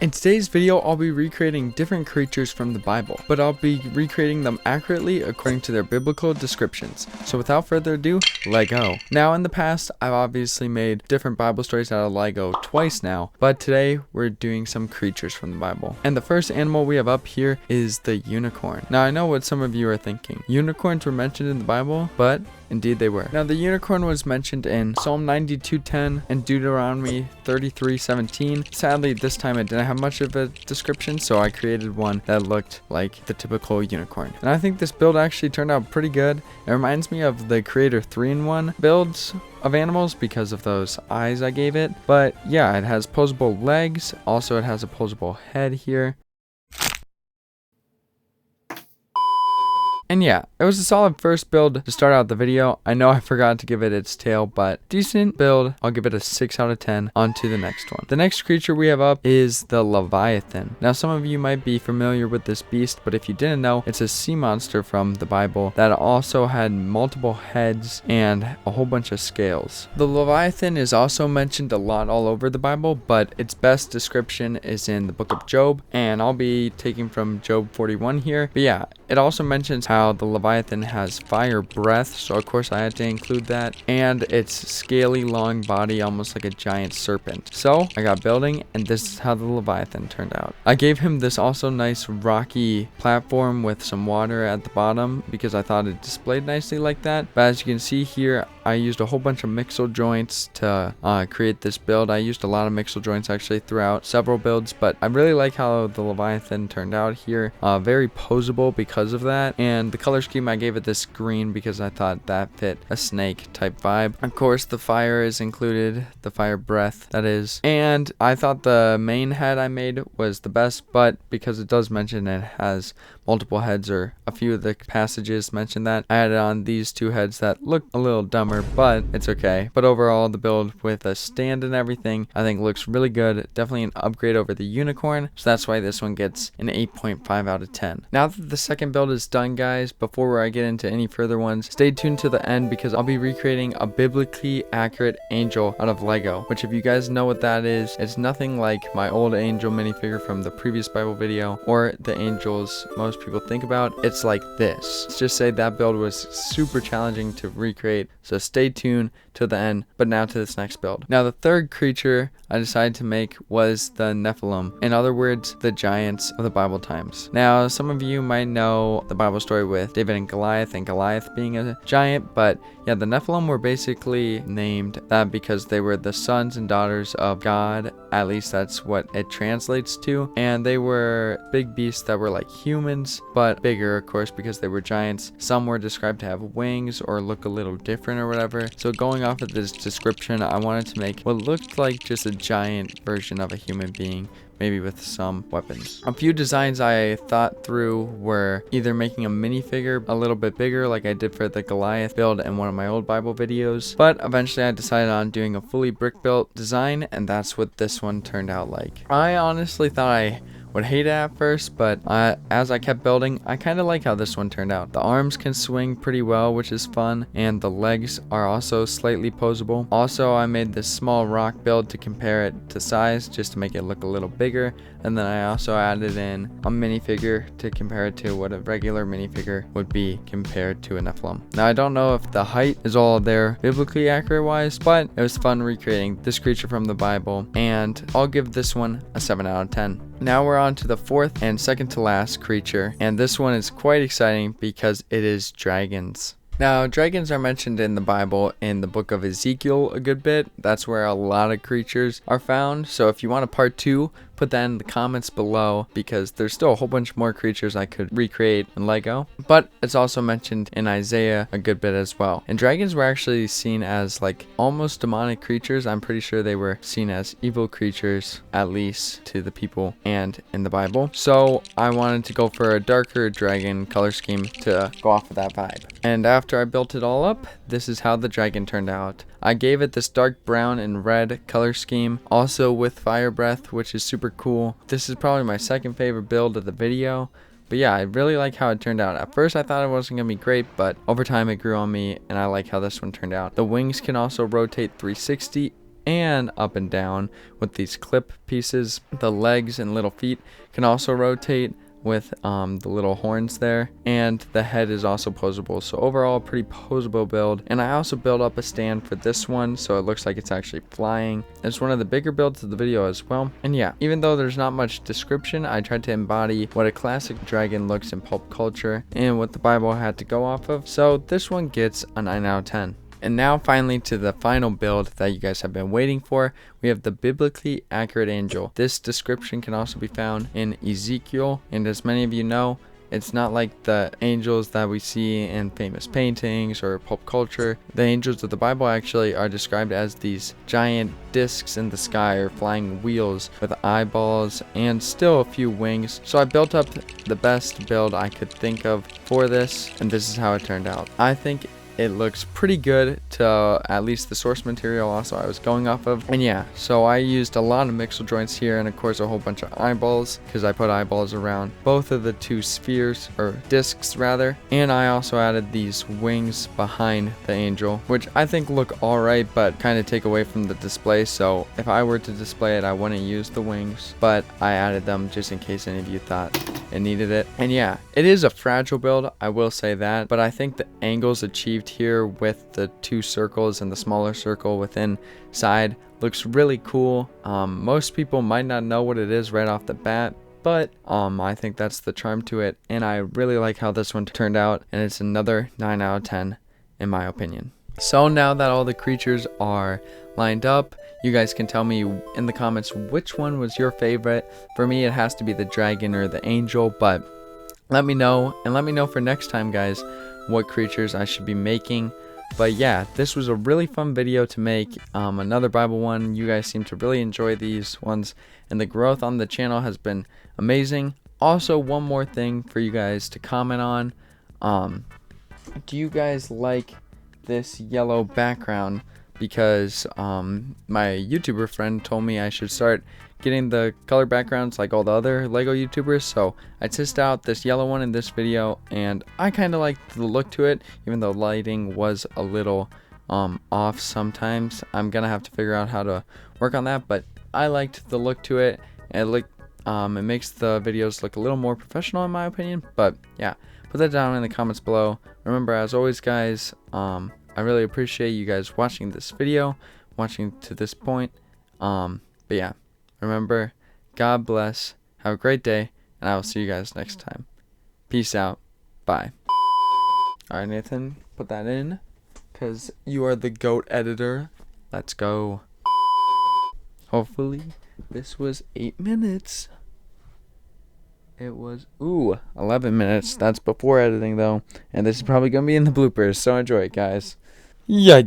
In today's video, I'll be recreating different creatures from the Bible, but I'll be recreating them accurately according to their biblical descriptions. So without further ado, Lego. Now in the past, I've obviously made different Bible stories out of Lego twice now, but today we're doing some creatures from the Bible. And the first animal we have up here is the unicorn. Now I know what some of you are thinking. Unicorns were mentioned in the Bible, but indeed they were. Now the unicorn was mentioned in Psalm 92:10 and Deuteronomy 33:17. Sadly, this time I didn't have much of a description, so I created one that looked like the typical unicorn. And I think this build actually turned out pretty good. It reminds me of the Creator 3-in-1 builds of animals because of those eyes I gave it. But yeah, it has posable legs. Also, it has a posable head here. And yeah, it was a solid first build to start out the video. I know I forgot to give it its tail, but decent build. I'll give it a 6 out of 10. On to the next one. The next creature we have up is the Leviathan. Now some of you might be familiar with this beast, but if you didn't know, it's a sea monster from the Bible that also had multiple heads and a whole bunch of scales. The Leviathan is also mentioned a lot all over the Bible, but its best description is in the book of Job, and I'll be taking from Job 41 here. But yeah, it also mentions how the Leviathan has fire breath, so of course I had to include that, and its scaly long body almost like a giant serpent. So I got building, and this is how the Leviathan turned out. I gave him this also nice rocky platform with some water at the bottom because I thought it displayed nicely like that. But as you can see here, I used a whole bunch of mixel joints to create this build. I used a lot of mixel joints actually throughout several builds, but I really like how the Leviathan turned out here. Very posable because of that, and the color scheme I gave it this green because I thought that fit a snake type vibe. Of course the fire is included, the fire breath that is, and I thought the main head I made was the best, but because it does mention it has multiple heads, or a few of the passages mention that, I added on these two heads that look a little dumber, but it's okay. But overall the build with a stand and everything I think looks really good. Definitely an upgrade over the unicorn, so that's why this one gets an 8.5 out of 10. Now that the second build is done, guys, before I get into any further ones, stay tuned to the end because I'll be recreating a biblically accurate angel out of Lego, which if you guys know what that is, it's nothing like my old angel minifigure from the previous Bible video or the angels most people think about. It's like this. Let's just say that build was super challenging to recreate, so stay tuned to the end. But now to this next build. Now the third creature I decided to make was the Nephilim, in other words the giants of the Bible times. Now some of you might know the Bible story with David and Goliath being a giant, but yeah, the Nephilim were basically named that because they were the sons and daughters of God, at least that's what it translates to, and they were big beasts that were like humans but bigger, of course, because they were giants. Some were described to have wings or look a little different or whatever, so going off of this description I wanted to make what looked like just a giant version of a human being, maybe with some weapons. A few designs I thought through were either making a minifigure a little bit bigger like I did for the Goliath build in one of my old Bible videos, but eventually I decided on doing a fully brick built design, and that's what this one turned out like. I honestly thought I would hate it at first, but as I kept building, I kind of like how this one turned out. The arms can swing pretty well, which is fun, and the legs are also slightly posable. Also, I made this small rock build to compare it to size, just to make it look a little bigger, and then I also added in a minifigure to compare it to what a regular minifigure would be compared to a Nephilim. Now, I don't know if the height is all there biblically accurate wise, but it was fun recreating this creature from the Bible, and I'll give this one a 7 out of 10. Now we're on to the fourth and second to last creature, and this one is quite exciting because it is dragons. Now, dragons are mentioned in the Bible in the book of Ezekiel a good bit. That's where a lot of creatures are found, so if you want a part 2, put that in the comments below because there's still a whole bunch more creatures I could recreate in Lego, but it's also mentioned in Isaiah a good bit as well. And dragons were actually seen as like almost demonic creatures. I'm pretty sure they were seen as evil creatures, at least to the people and in the Bible. So I wanted to go for a darker dragon color scheme to go off of that vibe. And after I built it all up, this is how the dragon turned out. I gave it this dark brown and red color scheme, also with fire breath, which is super cool. This is probably my second favorite build of the video. But yeah, I really like how it turned out. At first I thought it wasn't going to be great, but over time it grew on me, and I like how this one turned out. The wings can also rotate 360 and up and down with these clip pieces. The legs and little feet can also rotate with the little horns there, and the head is also posable. So overall, a pretty posable build. And I also built up a stand for this one, so it looks like it's actually flying. It's one of the bigger builds of the video as well. And yeah, even though there's not much description, I tried to embody what a classic dragon looks in pulp culture and what the Bible had to go off of. So this one gets a 9 out of 10. And now finally to the final build that you guys have been waiting for. We have the biblically accurate angel. This description can also be found in Ezekiel, and as many of you know, it's not like the angels that we see in famous paintings or pulp culture. The angels of the Bible actually are described as these giant discs in the sky or flying wheels with eyeballs and still a few wings. So I built up the best build I could think of for this, and this is how it turned out. I think it looks pretty good to at least the source material also I was going off of. And yeah, so I used a lot of mixel joints here, and of course a whole bunch of eyeballs, because I put eyeballs around both of the two spheres, or discs rather. And I also added these wings behind the angel, which I think look alright, but kind of take away from the display. So if I were to display it, I wouldn't use the wings, but I added them just in case any of you thought it needed it. And yeah, it is a fragile build, I will say that, but I think the angles achieved here with the two circles and the smaller circle within side looks really cool. Most people might not know what it is right off the bat, but I think that's the charm to it, and I really like how this one turned out, and it's another 9 out of 10 in my opinion. So now that all the creatures are lined up, you guys can tell me in the comments which one was your favorite. For me, it has to be the dragon or the angel, but let me know, and let me know for next time, guys, what creatures I should be making. But yeah, this was a really fun video to make. Another Bible one. You guys seem to really enjoy these ones, and the growth on the channel has been amazing. Also, one more thing for you guys to comment on. Do you guys like this yellow background? Because my YouTuber friend told me I should start getting the color backgrounds like all the other Lego YouTubers. So I tested out this yellow one in this video, and I kind of liked the look to it, even though lighting was a little off sometimes. I'm gonna have to figure out how to work on that, but I liked the look to it. And it makes the videos look a little more professional in my opinion. But yeah, put that down in the comments below. Remember, as always, guys, I really appreciate you guys watching this video, watching to this point. But yeah, remember, God bless, have a great day, and I will see you guys next time. Peace out. Bye. Alright, Nathan, put that in, because you are the GOAT editor. Let's go. Hopefully, this was 8 minutes. It was, 11 minutes. That's before editing, though. And this is probably going to be in the bloopers, so enjoy it, guys. Yeah.